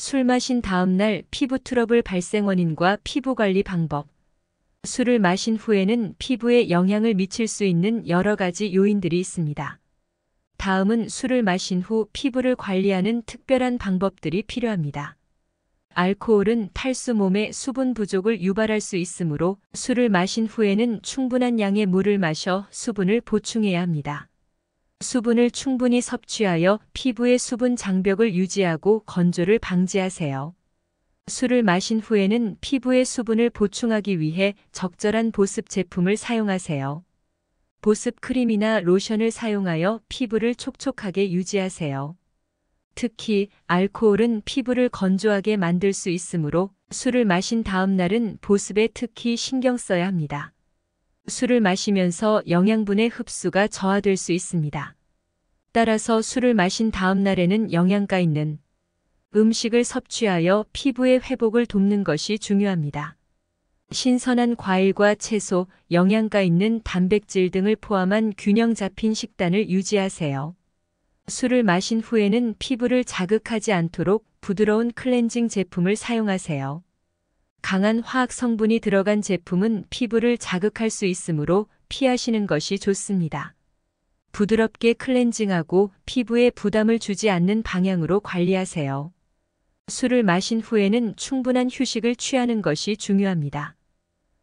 술 마신 다음 날 피부 트러블 발생 원인과 피부 관리 방법. 술을 마신 후에는 피부에 영향을 미칠 수 있는 여러 가지 요인들이 있습니다. 다음은 술을 마신 후 피부를 관리하는 특별한 방법들이 필요합니다. 알코올은 탈수 몸의 수분 부족을 유발할 수 있으므로 술을 마신 후에는 충분한 양의 물을 마셔 수분을 보충해야 합니다. 수분을 충분히 섭취하여 피부의 수분 장벽을 유지하고 건조를 방지하세요. 술을 마신 후에는 피부의 수분을 보충하기 위해 적절한 보습 제품을 사용하세요. 보습 크림이나 로션을 사용하여 피부를 촉촉하게 유지하세요. 특히 알코올은 피부를 건조하게 만들 수 있으므로 술을 마신 다음 날은 보습에 특히 신경 써야 합니다. 술을 마시면서 영양분의 흡수가 저하될 수 있습니다. 따라서 술을 마신 다음 날에는 영양가 있는 음식을 섭취하여 피부의 회복을 돕는 것이 중요합니다. 신선한 과일과 채소, 영양가 있는 단백질 등을 포함한 균형 잡힌 식단을 유지하세요. 술을 마신 후에는 피부를 자극하지 않도록 부드러운 클렌징 제품을 사용하세요. 강한 화학 성분이 들어간 제품은 피부를 자극할 수 있으므로 피하시는 것이 좋습니다. 부드럽게 클렌징하고 피부에 부담을 주지 않는 방향으로 관리하세요. 술을 마신 후에는 충분한 휴식을 취하는 것이 중요합니다.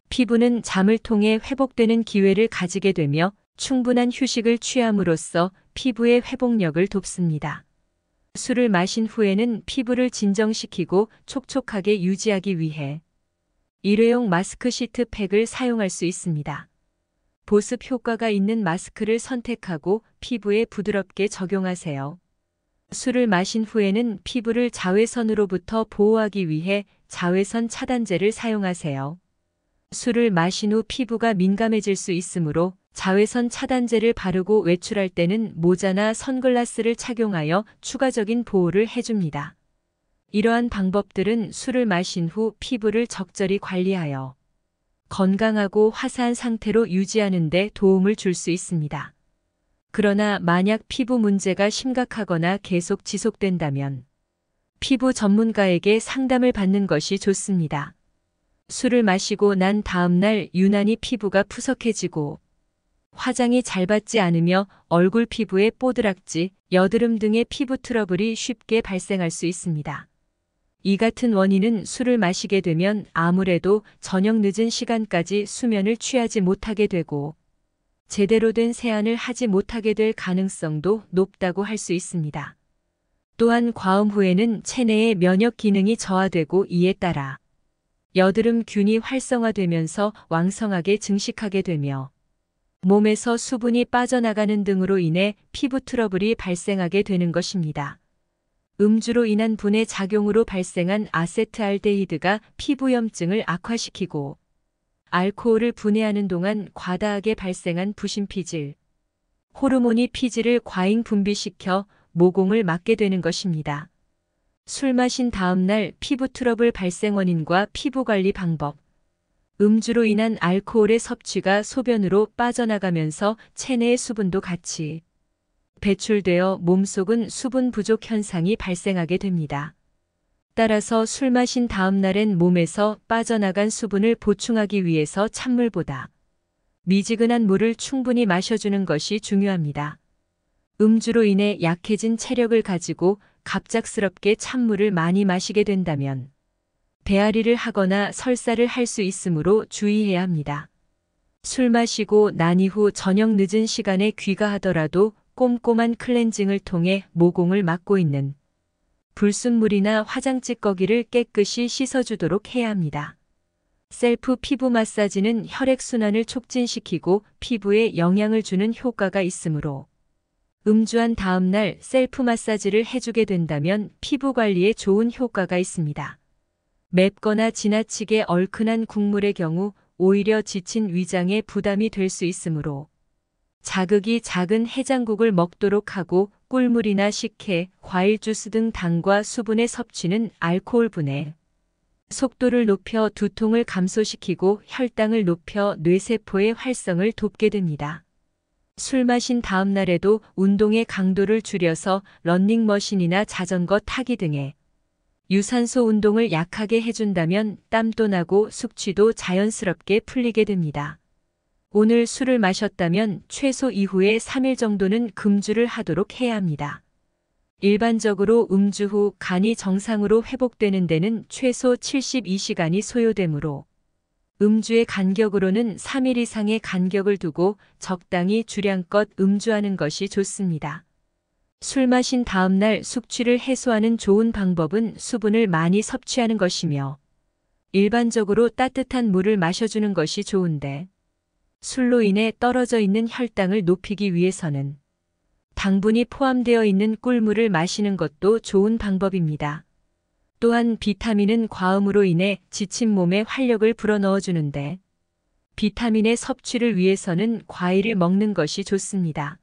피부는 잠을 통해 회복되는 기회를 가지게 되며 충분한 휴식을 취함으로써 피부의 회복력을 돕습니다. 술을 마신 후에는 피부를 진정시키고 촉촉하게 유지하기 위해 일회용 마스크 시트 팩을 사용할 수 있습니다. 보습 효과가 있는 마스크를 선택하고 피부에 부드럽게 적용하세요. 술을 마신 후에는 피부를 자외선으로부터 보호하기 위해 자외선 차단제를 사용하세요. 술을 마신 후 피부가 민감해질 수 있으므로 자외선 차단제를 바르고 외출할 때는 모자나 선글라스를 착용하여 추가적인 보호를 해줍니다. 이러한 방법들은 술을 마신 후 피부를 적절히 관리하여 건강하고 화사한 상태로 유지하는 데 도움을 줄 수 있습니다. 그러나 만약 피부 문제가 심각하거나 계속 지속된다면 피부 전문가에게 상담을 받는 것이 좋습니다. 술을 마시고 난 다음 날 유난히 피부가 푸석해지고 화장이 잘 받지 않으며 얼굴 피부에 뽀드락지, 여드름 등의 피부 트러블이 쉽게 발생할 수 있습니다. 이 같은 원인은 술을 마시게 되면 아무래도 저녁 늦은 시간까지 수면을 취하지 못하게 되고 제대로 된 세안을 하지 못하게 될 가능성도 높다고 할 수 있습니다. 또한 과음 후에는 체내의 면역 기능이 저하되고 이에 따라 여드름균이 활성화되면서 왕성하게 증식하게 되며 몸에서 수분이 빠져나가는 등으로 인해 피부 트러블이 발생하게 되는 것입니다. 음주로 인한 분해 작용으로 발생한 아세트알데히드가 피부염증을 악화시키고 알코올을 분해하는 동안 과다하게 발생한 부신피질, 호르몬이 피질을 과잉 분비시켜 모공을 막게 되는 것입니다. 술 마신 다음 날 피부 트러블 발생 원인과 피부 관리 방법. 음주로 인한 알코올의 섭취가 소변으로 빠져나가면서 체내의 수분도 같이 배출되어 몸속은 수분 부족 현상이 발생하게 됩니다. 따라서 술 마신 다음 날엔 몸에서 빠져나간 수분을 보충하기 위해서 찬물보다 미지근한 물을 충분히 마셔주는 것이 중요합니다. 음주로 인해 약해진 체력을 가지고 갑작스럽게 찬물을 많이 마시게 된다면 배앓이를 하거나 설사를 할 수 있으므로 주의해야 합니다. 술 마시고 난 이후 저녁 늦은 시간에 귀가하더라도 꼼꼼한 클렌징을 통해 모공을 막고 있는 불순물이나 화장 찌꺼기를 깨끗이 씻어주도록 해야 합니다. 셀프 피부 마사지는 혈액순환을 촉진시키고 피부에 영향을 주는 효과가 있으므로 음주한 다음 날 셀프 마사지를 해주게 된다면 피부 관리에 좋은 효과가 있습니다. 맵거나 지나치게 얼큰한 국물의 경우 오히려 지친 위장에 부담이 될 수 있으므로 자극이 작은 해장국을 먹도록 하고 꿀물이나 식혜, 과일 주스 등 당과 수분의 섭취는 알코올 분해 속도를 높여 두통을 감소시키고 혈당을 높여 뇌세포의 활성을 돕게 됩니다. 술 마신 다음 날에도 운동의 강도를 줄여서 러닝머신이나 자전거 타기 등의 유산소 운동을 약하게 해준다면 땀도 나고 숙취도 자연스럽게 풀리게 됩니다. 오늘 술을 마셨다면 최소 이후에 3일 정도는 금주를 하도록 해야 합니다. 일반적으로 음주 후 간이 정상으로 회복되는 데는 최소 72시간이 소요되므로 음주의 간격으로는 3일 이상의 간격을 두고 적당히 주량껏 음주하는 것이 좋습니다. 술 마신 다음 날 숙취를 해소하는 좋은 방법은 수분을 많이 섭취하는 것이며 일반적으로 따뜻한 물을 마셔주는 것이 좋은데 술로 인해 떨어져 있는 혈당을 높이기 위해서는 당분이 포함되어 있는 꿀물을 마시는 것도 좋은 방법입니다. 또한 비타민은 과음으로 인해 지친 몸에 활력을 불어넣어 주는데 비타민의 섭취를 위해서는 과일을 먹는 것이 좋습니다.